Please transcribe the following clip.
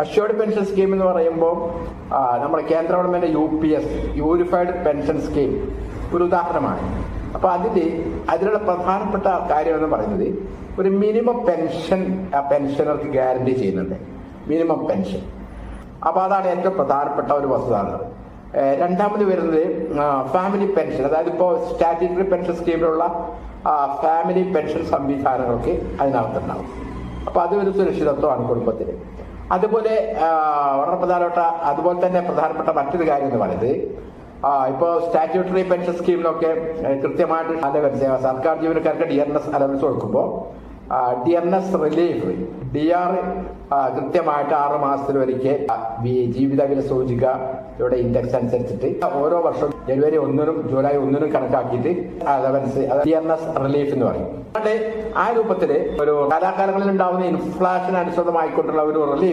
Assured pension scheme എന്ന് പറയുമ്പോൾ നമ്മുടെ കേന്ദ്ര government UPS unified pension scheme ഒരു ഉദാഹരണമാണ്. അപ്പൊ അതിലുള്ള പ്രധാനപ്പെട്ട കാര്യം എന്ന് പറയുന്നത് ഒരു മിനിമം പെൻഷൻ പെൻഷനർക്ക് ഗ്യാരണ്ടി ചെയ്യുന്നുണ്ട്, മിനിമം പെൻഷൻ. അപ്പൊ അതാണ് ഏറ്റവും പ്രധാനപ്പെട്ട ഒരു വസ്തുത. രണ്ടാമത് വരുന്നത് ഫാമിലി പെൻഷൻ, അതായത് ഇപ്പോൾ സ്റ്റാറ്റ്യൂട്ടറി പെൻഷൻ സ്കീമിലുള്ള ഫാമിലി പെൻഷൻ സംവിധാനങ്ങൾക്ക് അതിനകത്തുണ്ടാവും. അപ്പൊ അത് ഒരു സുരക്ഷിതത്വമാണ് കുടുംബത്തിന്. അതുപോലെ അതുപോലെ തന്നെ പ്രധാനപ്പെട്ട മറ്റൊരു കാര്യം എന്ന് പറയുന്നത് ഇപ്പോൾ സ്റ്റാറ്റ്യൂട്ടറി പെൻഷൻ സ്കീമിലൊക്കെ കൃത്യമായിട്ട് അലവൻസ് സർക്കാർ ജീവനക്കാർക്ക് DRNS അലവൻസ് കൊടുക്കുമ്പോൾ DRNS റിലീഫ് DR കൃത്യമായിട്ട് 6 മാസത്തിലൊരിക്കൽ ജീവിതവില സൂചികയുടെ ഇൻഡെക്സ് അനുസരിച്ചിട്ട് ഓരോ വർഷവും ജനുവരി 1-നും ജൂലൈ 1-നും കണക്കാക്കിയിട്ട് അലവൻസ് DRNS റിലീഫ് എന്ന് പറയും. ആ രൂപത്തില് ഒരു കാലാകാലങ്ങളിൽ ഉണ്ടാവുന്ന ഇൻഫ്ലേഷൻ അനുസൃതമായിക്കൊണ്ടുള്ള ഒരു റിലീഫ്